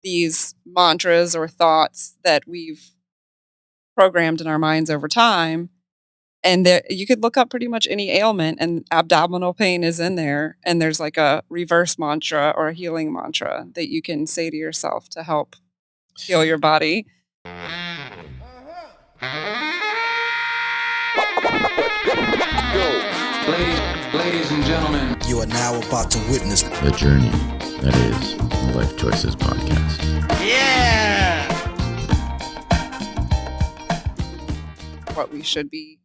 these mantras or thoughts that we've programmed in our minds over time. And you could look up pretty much any ailment, and abdominal pain is in there. And there's like a reverse mantra or a healing mantra that you can say to yourself to help heal your body. Ladies and gentlemen, you are now about to witness the journey that is the Life Choices podcast. Yeah! What we should be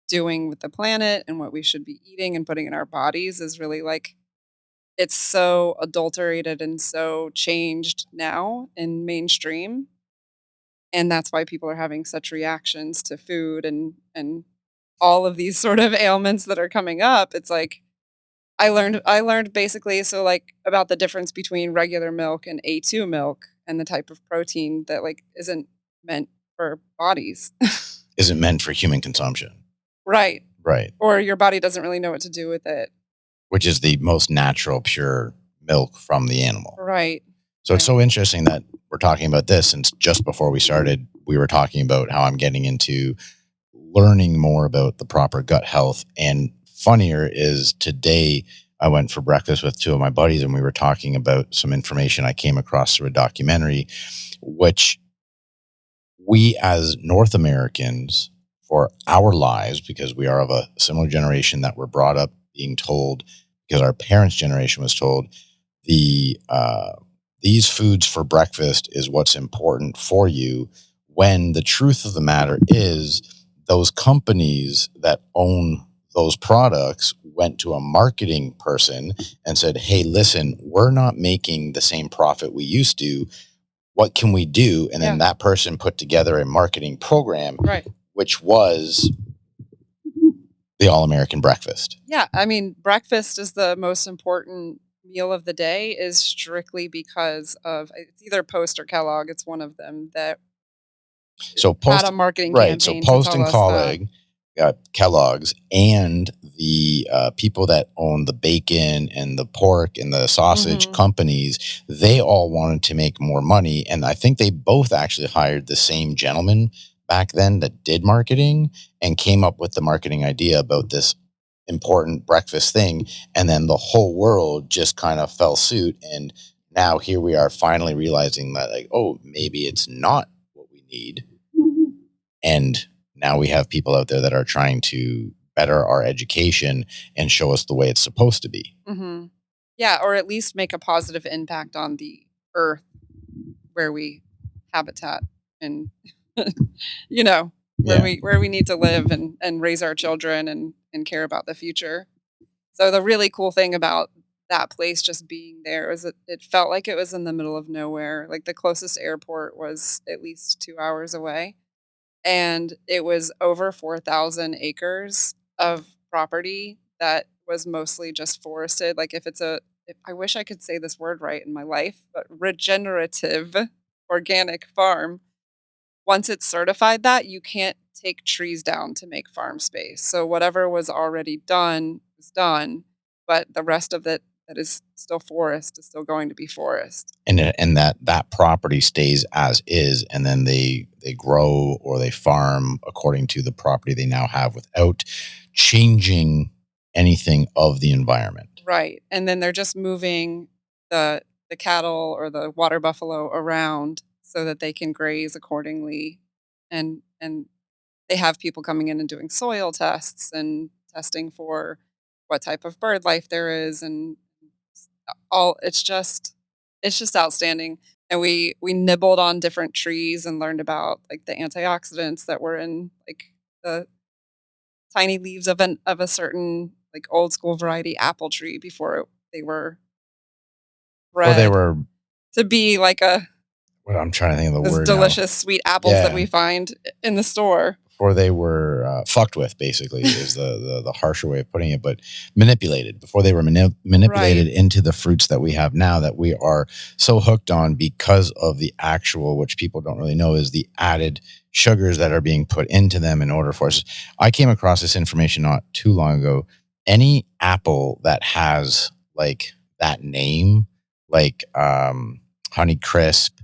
doing with the planet and what we should be eating and putting in our bodies is really like, it's so adulterated and so changed now in mainstream. And that's why people are having such reactions to food and all of these sort of ailments that are coming up. It's like, I learned basically, so like about the difference between regular milk and A2 milk and the type of protein that like isn't meant for bodies. Isn't meant for human consumption. Right. Right. Or your body doesn't really know what to do with it. Which is the most natural, pure milk from the animal. Right. So It's so interesting that we're talking about this, since just before we started, we were talking about how I'm getting into learning more about the proper gut health. And funnier is today I went for breakfast with two of my buddies and we were talking about some information I came across through a documentary, which we as North Americans, for our lives, because we are of a similar generation that were brought up being told, because our parents' generation was told, these foods for breakfast is what's important for you, when the truth of the matter is those companies that own those products went to a marketing person and said, hey, listen, we're not making the same profit we used to. What can we do? And then that person put together a marketing program, right, which was the All-American breakfast. Yeah. I mean, breakfast is the most important meal of the day, is strictly because of, it's either Post or Kellogg. It's one of them that had a marketing campaign. So Post and Kellogg's and the people that own the bacon and the pork and the sausage companies, they all wanted to make more money. And I think they both actually hired the same gentleman back then that did marketing and came up with the marketing idea about this important breakfast thing. And then the whole world just kind of fell suit. And now here we are finally realizing that, like, oh, maybe it's not what we need. And now we have people out there that are trying to better our education and show us the way it's supposed to be. Mm-hmm. Yeah, or at least make a positive impact on the earth where we habitat and, where we need to live and raise our children and care about the future. So the really cool thing about that place just being there is that it felt like it was in the middle of nowhere. Like the closest airport was at least 2 hours away. And it was over 4,000 acres of property that was mostly just forested. Like if I wish I could say this word right in my life, but regenerative organic farm. Once it's certified that, you can't take trees down to make farm space. So whatever was already done is done, but the rest of it that is still forest is still going to be forest. And that property stays as is, and then they grow or they farm according to the property they now have without changing anything of the environment. Right. And then they're just moving the cattle or the water buffalo around so that they can graze accordingly. And they have people coming in and doing soil tests and testing for what type of bird life there is, and it's just outstanding. And we nibbled on different trees and learned about like the antioxidants that were in like the tiny leaves of a certain like old school variety apple tree before they were bred to be like I'm trying to think of the word. Delicious sweet apples that we find in the store. Before they were fucked with, basically, is the harsher way of putting it, but manipulated. Before they were manipulated into the fruits that we have now, that we are so hooked on because of the actual, which people don't really know, is the added sugars that are being put into them in order for us. I came across this information not too long ago. Any apple that has like that name, like Honey Crisp,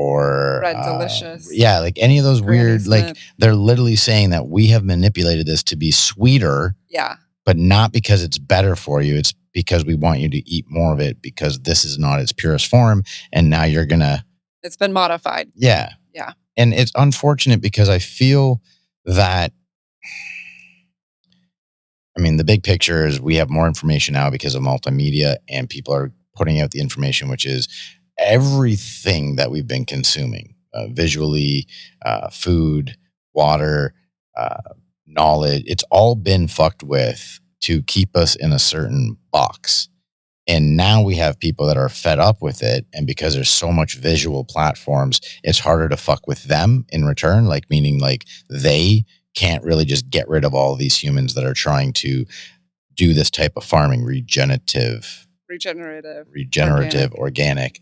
or Red Delicious. yeah, like any of those Granny weird, like Smith. they're literally saying that we have manipulated this to be sweeter, Yeah. but not because it's better for you. It's because we want you to eat more of it because this is not its purest form. And now you're going to, It's been modified. yeah. Yeah. And it's unfortunate because I feel that, I mean, the big picture is we have more information now because of multimedia and people are putting out the information, which is everything that we've been consuming, visually, food, water, knowledge. It's all been fucked with to keep us in a certain box. And now we have people that are fed up with it. And because there's so much visual platforms, it's harder to fuck with them in return. Like, meaning like they can't really just get rid of all these humans that are trying to do this type of farming, regenerative, organic,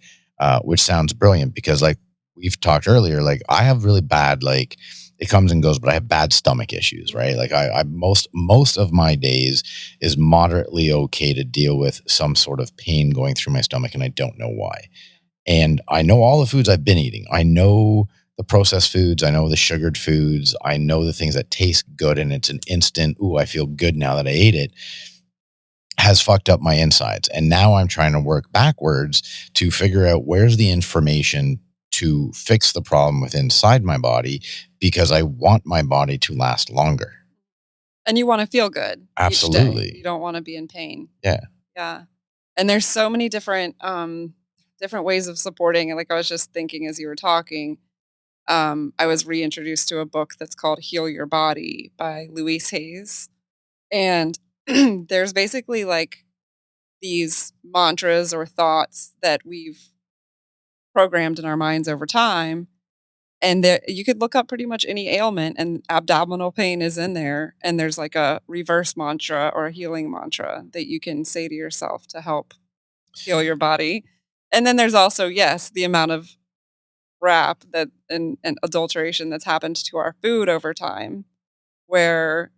which sounds brilliant because like we've talked earlier, like I have really bad, like it comes and goes, but I have bad stomach issues, right? Like I most of my days is moderately okay to deal with some sort of pain going through my stomach and I don't know why. And I know all the foods I've been eating. I know the processed foods. I know the sugared foods. I know the things that taste good and it's an instant, ooh, I feel good now that I ate it, has fucked up my insides. And now I'm trying to work backwards to figure out where's the information to fix the problem with inside my body because I want my body to last longer. And you want to feel good. Absolutely. Each day. You don't want to be in pain. Yeah. Yeah. And there's so many different ways of supporting. Like I was just thinking as you were talking, I was reintroduced to a book that's called Heal Your Body by Louise Hayes. And there's basically like these mantras or thoughts that we've programmed in our minds over time. And you could look up pretty much any ailment and abdominal pain is in there. And there's like a reverse mantra or a healing mantra that you can say to yourself to help heal your body. And then there's also, yes, the amount of crap that and adulteration that's happened to our food over time, where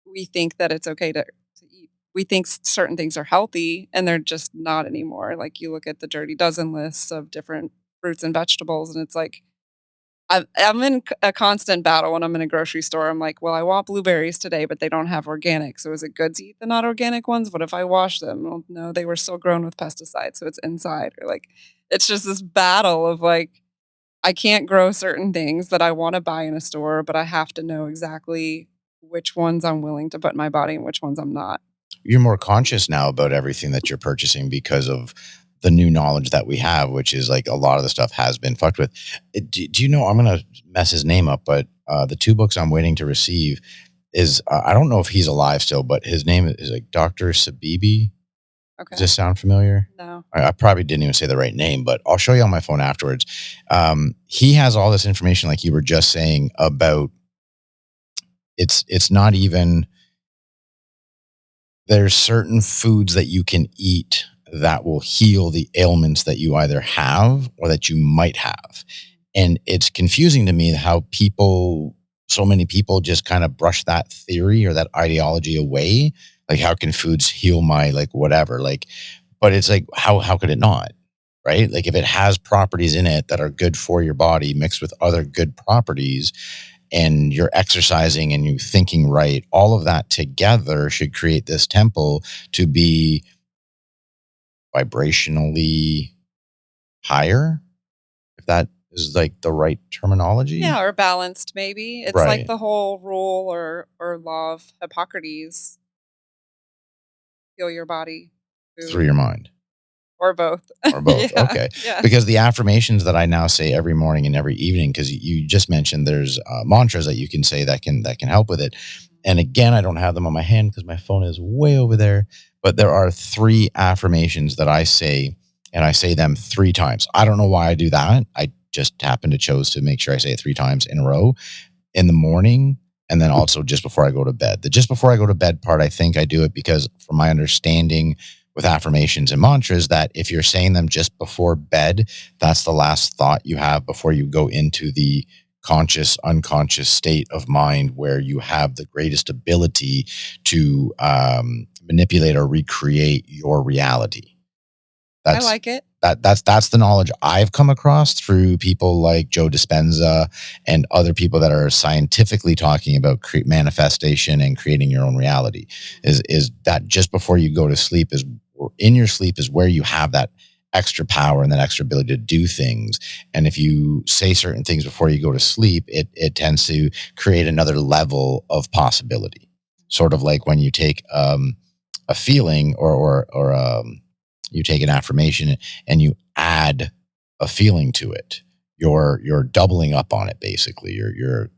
we think that it's okay to eat. We think certain things are healthy and they're just not anymore. Like you look at the Dirty Dozen lists of different fruits and vegetables and it's like, I'm in a constant battle when I'm in a grocery store. I'm like, well, I want blueberries today, but they don't have organic. So is it good to eat the not organic ones? What if I wash them? Well, no, they were still grown with pesticides. So it's inside. Or like, it's just this battle of like, I can't grow certain things that I want to buy in a store, but I have to know exactly which ones I'm willing to put in my body and which ones I'm not. You're more conscious now about everything that you're purchasing because of the new knowledge that we have, which is like a lot of the stuff has been fucked with. Do you know, I'm going to mess his name up, but the 2 books I'm waiting to receive is, I don't know if he's alive still, but his name is like Dr. 𝐸𝐫𝐫. Okay. Does this sound familiar? No. I probably didn't even say the right name, but I'll show you on my phone afterwards. He has all this information, like you were just saying, about it's not even, there's certain foods that you can eat that will heal the ailments that you either have or that you might have. And it's confusing to me how so many people just kind of brush that theory or that ideology away. Like, how can foods heal my, like, whatever? Like, but it's like, how could it not? Right? Like, if it has properties in it that are good for your body mixed with other good properties, and you're exercising and you're thinking right, all of that together should create this temple to be vibrationally higher, if that is like the right terminology. Yeah, or balanced maybe. It's Right. like the whole rule or law of Hippocrates. Heal your body. Food, Through your mind. or both. Or both. Yeah, Okay. yeah. Because the affirmations that I now say every morning and every evening, because you just mentioned there's mantras that you can say that can help with it. And again, I don't have them on my hand because my phone is way over there. But there are 3 affirmations that I say, and I say them 3 times. I don't know why I do that. I just happen to chose to make sure I say it 3 times in a row in the morning. And then also just before I go to bed. The just before I go to bed part, I think I do it because from my understanding with affirmations and mantras, that if you're saying them just before bed, that's the last thought you have before you go into the conscious, unconscious state of mind where you have the greatest ability to manipulate or recreate your reality. I like it. That's the knowledge I've come across through people like Joe Dispenza and other people that are scientifically talking about manifestation and creating your own reality. Is that just before you go to sleep or in your sleep is where you have that extra power and that extra ability to do things. And if you say certain things before you go to sleep, it tends to create another level of possibility. Sort of like when you take a feeling or you take an affirmation and you add a feeling to it, you're doubling up on it. Basically, you're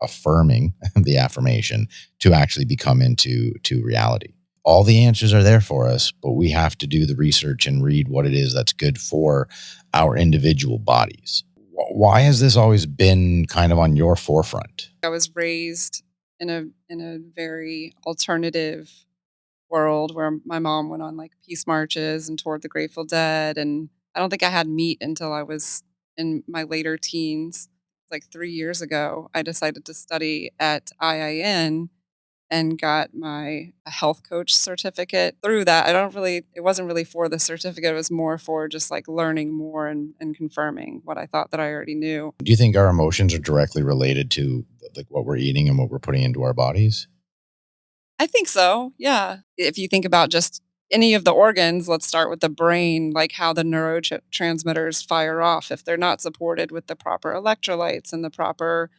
affirming the affirmation to actually become into reality. All the answers are there for us, but we have to do the research and read what it is that's good for our individual bodies. Why has this always been kind of on your forefront? I was raised in a very alternative world where my mom went on like peace marches and toured the Grateful Dead, and I don't think I had meat until I was in my later teens. Like 3 years ago, I decided to study at IIN and got my health coach certificate through that. It wasn't really for the certificate. It was more for just like learning more and confirming what I thought that I already knew. Do you think our emotions are directly related to like what we're eating and what we're putting into our bodies? I think so. Yeah. If you think about just any of the organs, let's start with the brain, like how the neurotransmitters fire off. If they're not supported with the proper electrolytes and the proper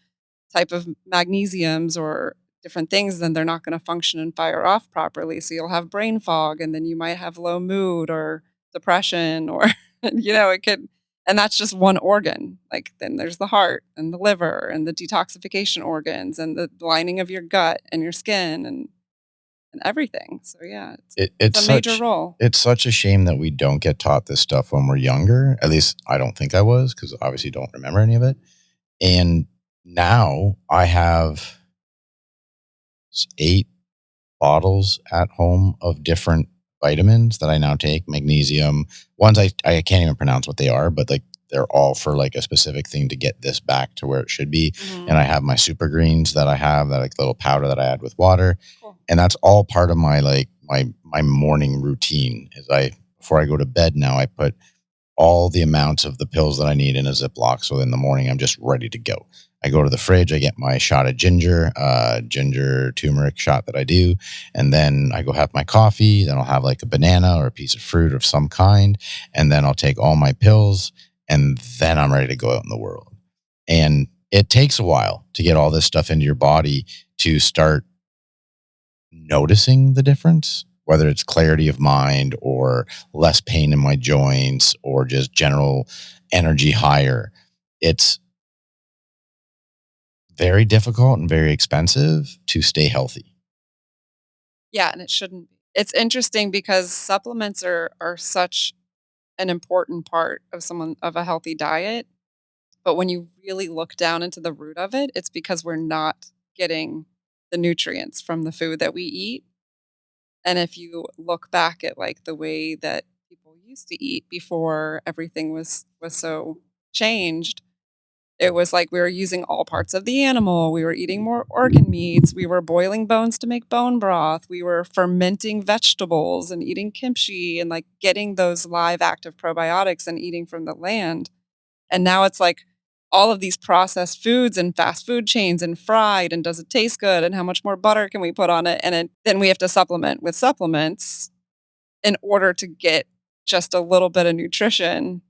type of magnesiums or different things, then they're not going to function and fire off properly. So you'll have brain fog, and then you might have low mood or depression or, it could, and that's just one organ. Like then there's the heart and the liver and the detoxification organs and the lining of your gut and your skin and everything. So yeah, it's a major role. It's such a shame that we don't get taught this stuff when we're younger. At least I don't think I was, because obviously don't remember any of it. And now I have 8 bottles at home of different vitamins that I now take. Magnesium ones I can't even pronounce what they are, but like they're all for like a specific thing to get this back to where it should be. Mm-hmm. And I have my super greens that I have, that like little powder that I add with water. Cool. And that's all part of my like my morning routine. Before I go to bed now, I put all the amounts of the pills that I need in a Ziploc. So in the morning, I'm just ready to go. I go to the fridge, I get my shot of ginger turmeric shot that I do. And then I go have my coffee. Then I'll have like a banana or a piece of fruit of some kind. And then I'll take all my pills. And then I'm ready to go out in the world. And it takes a while to get all this stuff into your body to start noticing the difference, whether it's clarity of mind or less pain in my joints or just general energy higher. It's very difficult and very expensive to stay healthy. Yeah, and it shouldn't be. It's interesting because supplements are such an important part of a healthy diet. But when you really look down into the root of it, it's because we're not getting the nutrients from the food that we eat. And if you look back at like the way that people used to eat before everything was so changed, it was like we were using all parts of the animal. We were eating more organ meats. We were boiling bones to make bone broth. We were fermenting vegetables and eating kimchi and like getting those live active probiotics and eating from the land. And now it's like all of these processed foods and fast food chains and fried, and does it taste good, and how much more butter can we put on it? And then we have to supplement with supplements in order to get just a little bit of nutrition,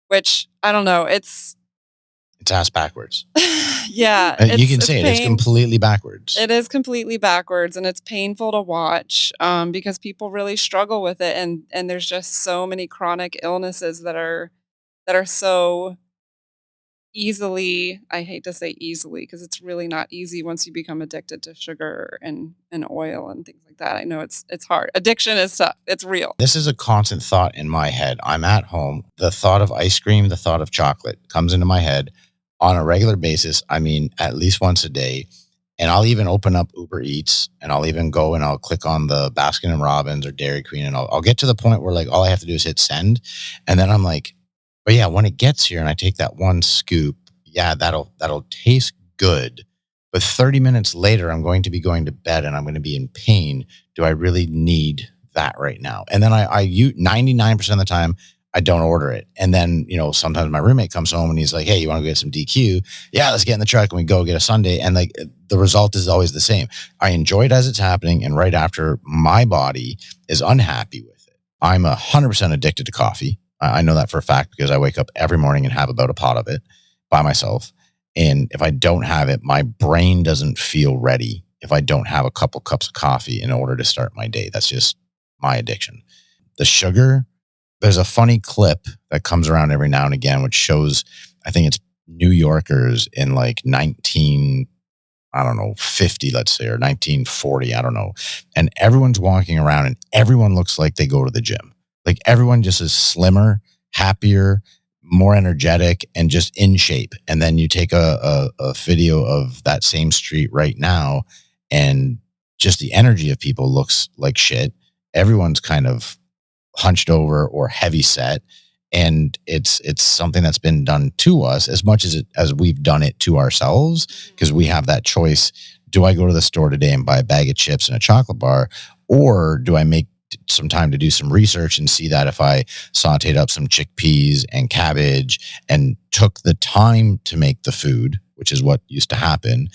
which I don't know. It's ass backwards. Yeah. You can say it's completely backwards. It is completely backwards, and it's painful to watch because people really struggle with it. And there's just so many chronic illnesses that are so easily, I hate to say easily, because it's really not easy once you become addicted to sugar and oil and things like that. I know it's hard. Addiction is tough. It's real. This is a constant thought in my head. I'm at home. The thought of ice cream, the thought of chocolate comes into my head on a regular basis. I mean, at least once a day. And I'll even open up Uber Eats, and I'll even go and I'll click on the Baskin and Robbins or Dairy Queen, and I'll get to the point where like all I have to do is hit send. And then I'm like, but yeah, when it gets here and I take that one scoop, yeah, that'll taste good. But 30 minutes later, I'm going to be going to bed and I'm going to be in pain. Do I really need that right now? And then I 99% of the time, I don't order it. And then, sometimes my roommate comes home and he's like, hey, you want to go get some DQ? Yeah, let's get in the truck and we go get a sundae. And like the result is always the same. I enjoy it as it's happening. And right after, my body is unhappy with it. I'm 100% addicted to coffee. I know that for a fact because I wake up every morning and have about a pot of it by myself. And if I don't have it, my brain doesn't feel ready if I don't have a couple cups of coffee in order to start my day. That's just my addiction. The sugar, there's a funny clip that comes around every now and again, which shows, I think it's New Yorkers in like 50, let's say, or 1940, I don't know. And everyone's walking around and everyone looks like they go to the gym. Like everyone just is slimmer, happier, more energetic, and just in shape. And then you take a video of that same street right now, and just the energy of people looks like shit. Everyone's kind of hunched over or heavy set, and it's something that's been done to us as much as we've done it to ourselves, because we have that choice. Do I go to the store today and buy a bag of chips and a chocolate bar, or do I make some time to do some research and see that if I sauteed up some chickpeas and cabbage and took the time to make the food, which is what used to happen,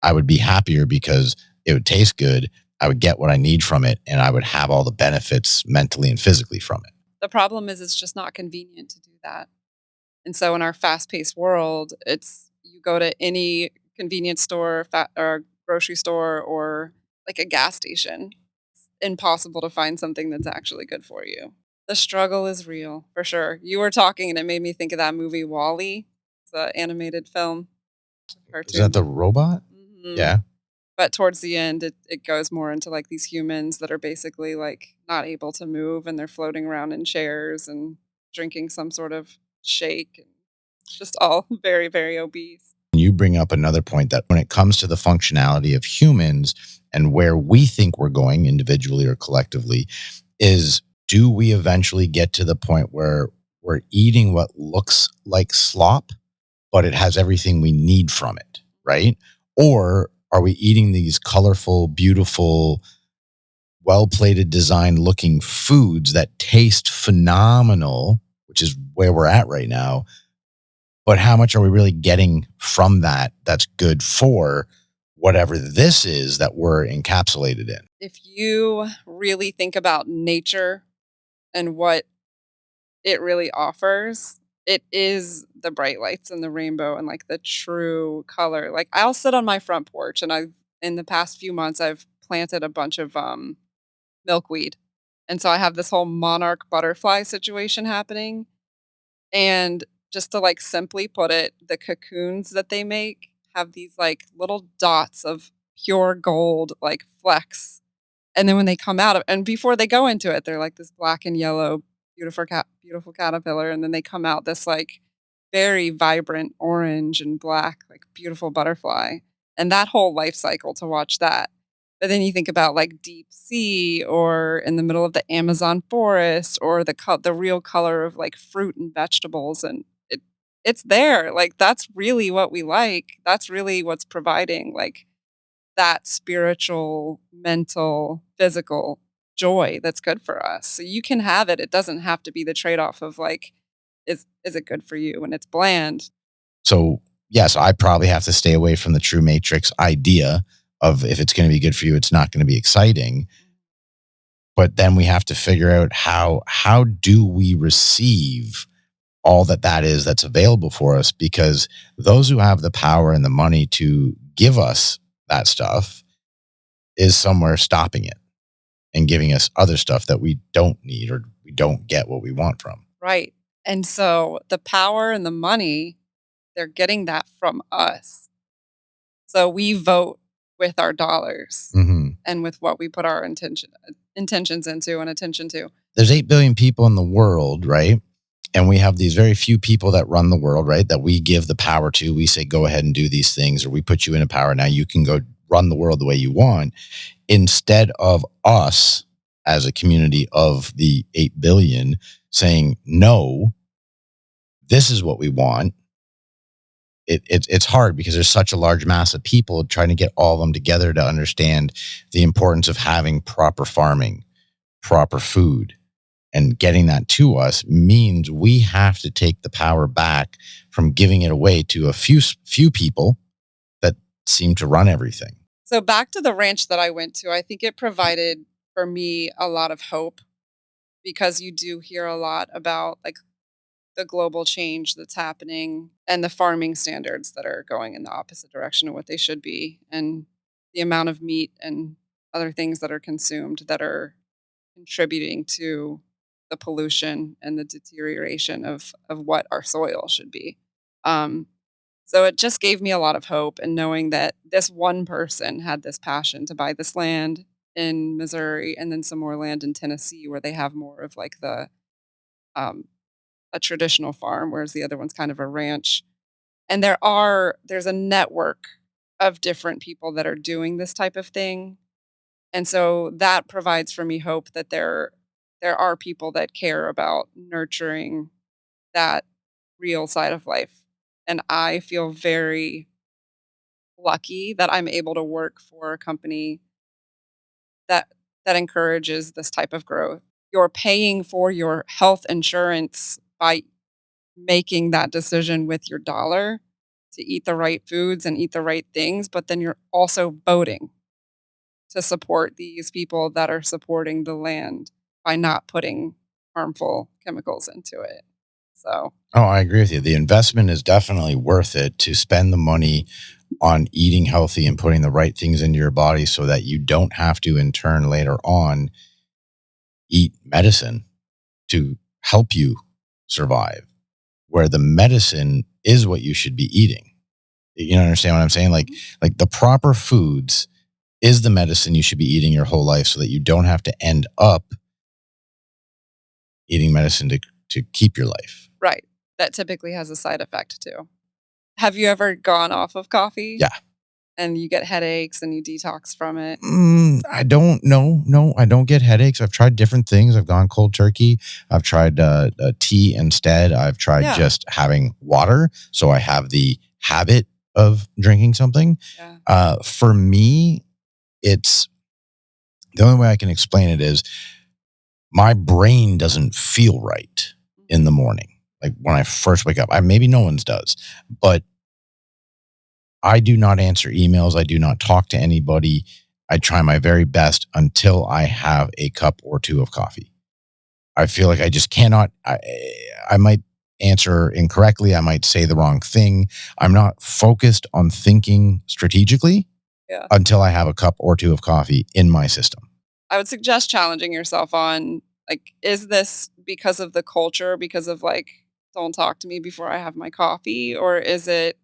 I would be happier because it would taste good. I would get what I need from it, and I would have all the benefits mentally and physically from it. The problem is it's just not convenient to do that. And so in our fast-paced world, you go to any convenience store or grocery store or like a gas station. It's impossible to find something that's actually good for you. The struggle is real, for sure. You were talking and it made me think of that movie WALL-E. It's an animated film. Cartoon. Is that the robot? Mm-hmm. Yeah. But towards the end, it goes more into like these humans that are basically like not able to move, and they're floating around in chairs and drinking some sort of shake, and just all very, very obese. You bring up another point that when it comes to the functionality of humans and where we think we're going individually or collectively, is do we eventually get to the point where we're eating what looks like slop, but it has everything we need from it, right? Or are we eating these colorful, beautiful, well-plated, design-looking foods that taste phenomenal, which is where we're at right now, but how much are we really getting from that that's good for whatever this is that we're encapsulated in? If you really think about nature and what it really offers, it is the bright lights and the rainbow and like the true color. Like I'll sit on my front porch, and in the past few months, I've planted a bunch of milkweed. And so I have this whole monarch butterfly situation happening. And just to like simply put it, the cocoons that they make have these like little dots of pure gold, like flecks. And then when they come out and before they go into it, they're like this black and yellow, beautiful caterpillar. And then they come out this like very vibrant orange and black, like beautiful butterfly. And that whole life cycle, to watch that. But then you think about like deep sea or in the middle of the Amazon forest, or the real color of like fruit and vegetables, and it's there. Like that's really what we like. That's really what's providing like that spiritual, mental, physical joy that's good for us. So you can have it. It doesn't have to be the trade-off of like, is it good for you when it's bland? So yes, I probably have to stay away from the true matrix idea of if it's going to be good for you, it's not going to be exciting. But then we have to figure out how do we receive all that is that's available for us, because those who have the power and the money to give us that stuff is somewhere stopping it and giving us other stuff that we don't need or we don't get what we want from. Right. And so the power and the money, they're getting that from us. So we vote with our dollars and with what we put our intentions into and attention to. There's 8 billion people in the world, right? And we have these very few people that run the world, right? That we give the power to. We say, go ahead and do these things, or we put you in a power. Now you can go run the world the way you want, instead of us as a community of the 8 billion saying, no, this is what we want. It's hard because there's such a large mass of people trying to get all of them together to understand the importance of having proper farming, proper food, and getting that to us means we have to take the power back from giving it away to a few people that seem to run everything. So back to the ranch that I went to, I think it provided for me a lot of hope, because you do hear a lot about like the global change that's happening and the farming standards that are going in the opposite direction of what they should be, and the amount of meat and other things that are consumed that are contributing to the pollution and the deterioration of what our soil should be. Um, so it just gave me a lot of hope, and knowing that this one person had this passion to buy this land in Missouri and then some more land in Tennessee where they have more of like the um, a traditional farm, whereas the other one's kind of a ranch. And there's a network of different people that are doing this type of thing. And so that provides for me hope that there are people that care about nurturing that real side of life. And I feel very lucky that I'm able to work for a company that encourages this type of growth. You're paying for your health insurance by making that decision with your dollar to eat the right foods and eat the right things, but then you're also voting to support these people that are supporting the land by not putting harmful chemicals into it. So, Oh, I agree with you. The investment is definitely worth it to spend the money on eating healthy and putting the right things into your body so that you don't have to in turn later on eat medicine to help you survive, where the medicine is what you should be eating. You understand what I'm saying? Like the proper foods is the medicine you should be eating your whole life so that you don't have to end up eating medicine to keep your life. right. That typically has a side effect too. Have you ever gone off of coffee? Yeah. And you get headaches and you detox from it? I don't know. No, I don't get headaches. I've tried different things. I've gone cold turkey. I've tried tea instead. I've tried just having water. So I have the habit of drinking something. Yeah. For me, it's the only way I can explain it is my brain doesn't feel right in the morning. Like when I first wake up, maybe no one's does, but I do not answer emails. I do not talk to anybody. I try my very best until I have a cup or two of coffee. I feel like I just cannot. I might answer incorrectly. I might say the wrong thing. I'm not focused on thinking strategically until I have a cup or two of coffee in my system. I would suggest challenging yourself on, like, is this because of the culture, because of like, don't talk to me before I have my coffee, or is it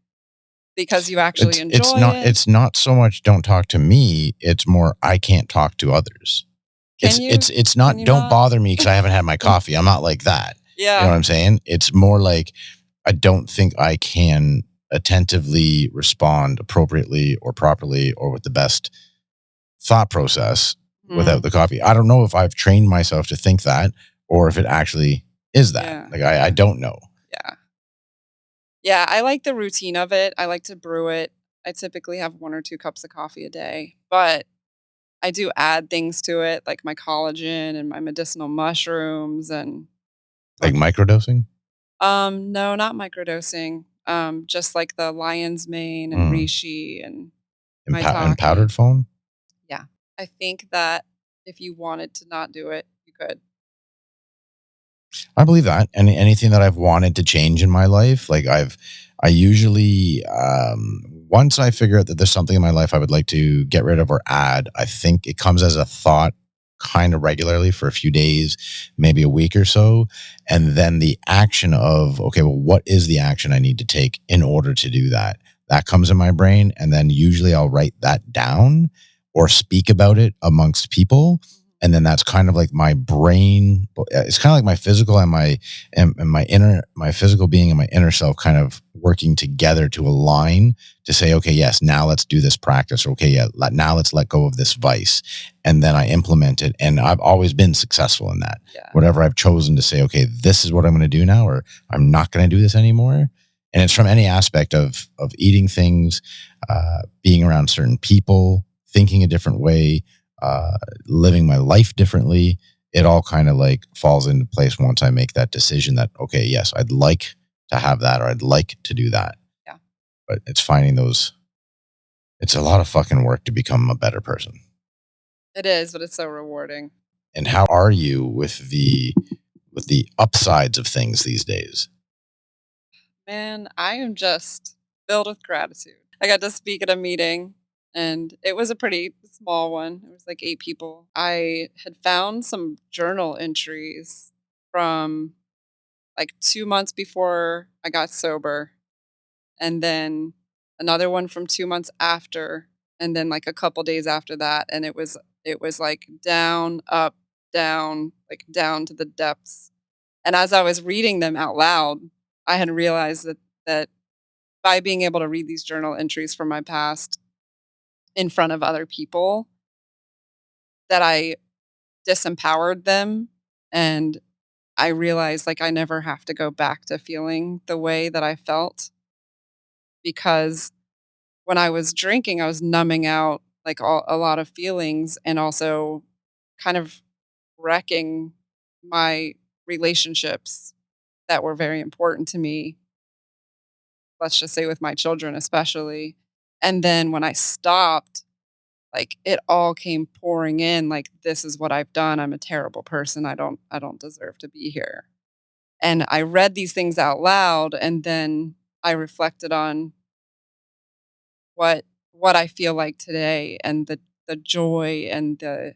because you actually enjoy it? It's not so much don't talk to me. It's more I can't talk to others. It's not don't bother me because I haven't had my coffee. I'm not like that. Yeah. You know what I'm saying? It's more like I don't think I can attentively respond appropriately or properly or with the best thought process without the coffee. I don't know if I've trained myself to think that or if it actually is that. Yeah. Like I don't know. Yeah. Yeah, I like the routine of it. I like to brew it. I typically have 1 or 2 cups of coffee a day, but I do add things to it, like my collagen and my medicinal mushrooms and like microdosing? No, not microdosing. Just like the lion's mane and reishi and And powdered foam? Yeah. I think that if you wanted to not do it, you could. I believe that. And anything that I've wanted to change in my life, like I usually, once I figure out that there's something in my life I would like to get rid of or add, I think it comes as a thought kind of regularly for a few days, maybe a week or so. And then the action of, okay, well, what is the action I need to take in order to do that? That comes in my brain. And then usually I'll write that down or speak about it amongst people. And then that's kind of like my brain. It's kind of like my physical and my physical being and my inner self kind of working together to align to say, okay, yes, now let's do this practice. Or, okay, yeah, now let's let go of this vice. And then I implement it. And I've always been successful in that. Yeah. Whatever I've chosen to say, okay, this is what I'm going to do now, or I'm not going to do this anymore. And it's from any aspect of eating things, being around certain people, thinking a different way, living my life differently. it all kind of like falls into place once I make that decision that, okay, yes, I'd like to have that, or I'd like to do that. Yeah. But it's finding those, it's a lot of fucking work to become a better person. It is, but it's so rewarding. And how are you with the upsides of things these days? Man, I am just filled with gratitude. I got to speak at a meeting, and it was a pretty small one. It was like 8 people. I had found some journal entries from like 2 months before I got sober, and then another one from 2 months after, and then like a couple days after that, and it was like down, up, down, like down to the depths. And as I was reading them out loud, I had realized that by being able to read these journal entries from my past in front of other people, that I disempowered them, and I realized like I never have to go back to feeling the way that I felt, because when I was drinking, I was numbing out like a lot of feelings, and also kind of wrecking my relationships that were very important to me. Let's just say with my children, especially. And then when I stopped, like it all came pouring in, like, this is what I've done. I'm a terrible person. I don't deserve to be here. And I read these things out loud, and then I reflected on what I feel like today, and the joy and the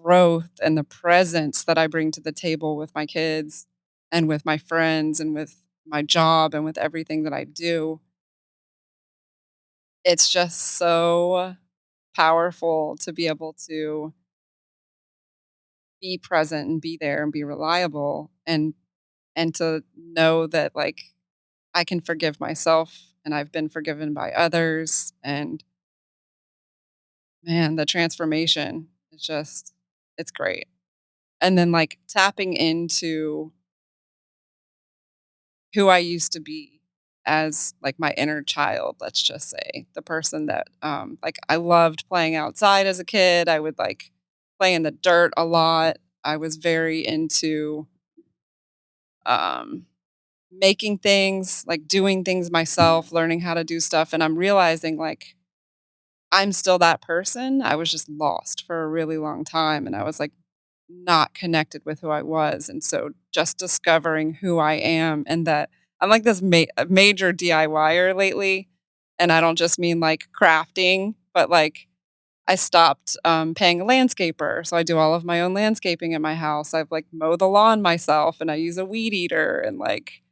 growth and the presence that I bring to the table with my kids and with my friends and with my job and with everything that I do. It's just so powerful to be able to be present and be there and be reliable, and to know that like I can forgive myself and I've been forgiven by others. And man, the transformation is just, it's great. And then like tapping into who I used to be as like my inner child, let's just say, the person that like I loved playing outside as a kid. I would like play in the dirt a lot. I was very into um making things, like doing things myself, learning how to do stuff, and I'm realizing like I'm still that person. I was just lost for a really long time, and I was like not connected with who I was. And so just discovering who I am, and that I'm like this major DIYer lately. And I don't just mean like crafting, but like I stopped paying a landscaper. So I do all of my own landscaping at my house. I've like mow the lawn myself, and I use a weed eater, and like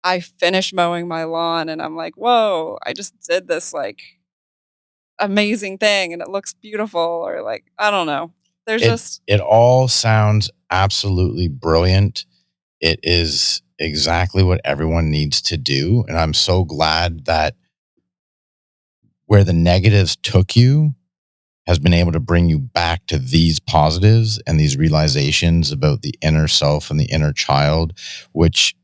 I finished mowing my lawn, and I'm like, whoa, I just did this like amazing thing and it looks beautiful. Or like, I don't know. There's just, It all sounds absolutely brilliant. It is exactly what everyone needs to do. And I'm so glad that where the negatives took you has been able to bring you back to these positives and these realizations about the inner self and the inner child, which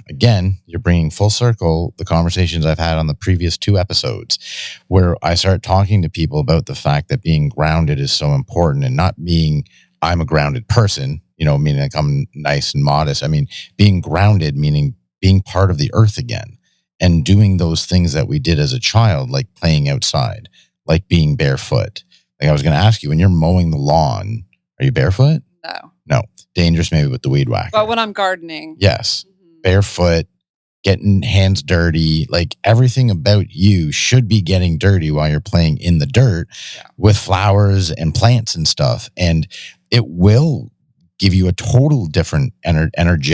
again, you're bringing full circle the conversations I've had on the previous 2 episodes, where I start talking to people about the fact that being grounded is so important, and not being, I'm a grounded person, meaning like I'm nice and modest. I mean, being grounded, meaning being part of the earth again and doing those things that we did as a child, like playing outside, like being barefoot. Like I was going to ask you, when you're mowing the lawn, are you barefoot? No. Dangerous maybe with the weed whacker. But when I'm gardening. Yes. Barefoot, getting hands dirty, like everything about you should be getting dirty while you're playing in the dirt with flowers and plants and stuff. And it will give you a total different energy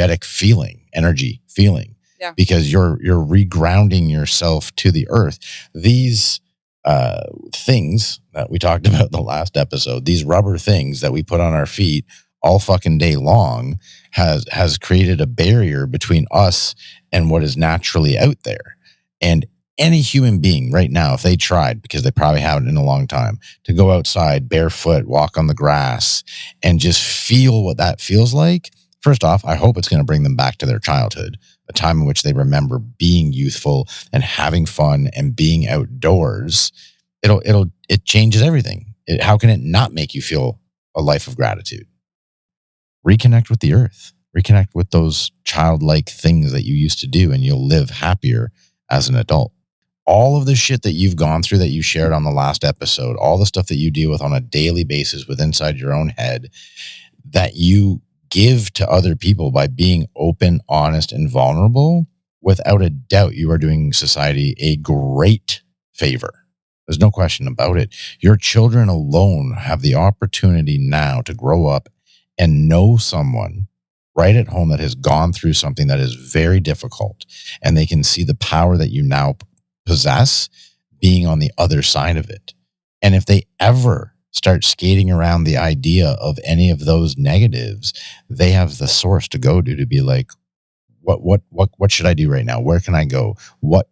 feeling. Yeah. Because you're regrounding yourself to the earth. These things that we talked about in the last episode, these rubber things that we put on our feet all fucking day long has created a barrier between us and what is naturally out there. And any human being right now, if they tried, because they probably haven't in a long time, to go outside barefoot, walk on the grass, and just feel what that feels like, first off, I hope it's going to bring them back to their childhood, a time in which they remember being youthful and having fun and being outdoors. It changes everything. How can it not make you feel a life of gratitude? reconnect with the earth, reconnect with those childlike things that you used to do, and you'll live happier as an adult. All of the shit that you've gone through that you shared on the last episode, all the stuff that you deal with on a daily basis with inside your own head that you give to other people by being open, honest, and vulnerable, without a doubt, you are doing society a great favor. There's no question about it. Your children alone have the opportunity now to grow up and know someone right at home that has gone through something that is very difficult, and they can see the power that you now possess being on the other side of it. And if they ever start skating around the idea of any of those negatives, they have the source to go to be like, what should I do right now? Where can I go? What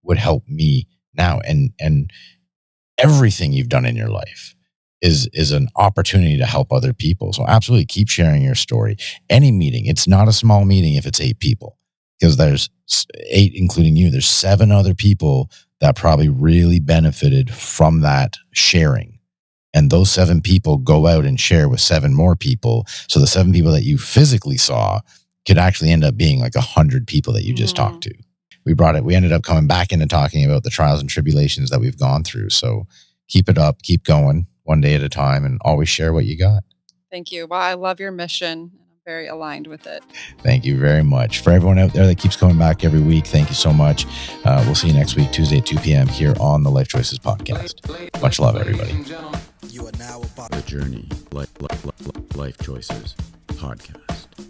would help me now? And everything you've done in your life is an opportunity to help other people. So absolutely keep sharing your story. Any meeting, it's not a small meeting if it's 8 people, because there's 8, including you. There's 7 other people that probably really benefited from that sharing. And those 7 people go out and share with 7 more people. So the 7 people that you physically saw could actually end up being like 100 people that you just talked to. We ended up coming back into talking about the trials and tribulations that we've gone through. So keep it up, keep going one day at a time, and always share what you got. Thank you. Well, I love your mission. I'm very aligned with it. Thank you very much. For everyone out there that keeps coming back every week, thank you so much. We'll see you next week, Tuesday at 2 p.m. here on the Life Choices podcast. Much love, everybody. You are now about The Journey, Life Choices podcast.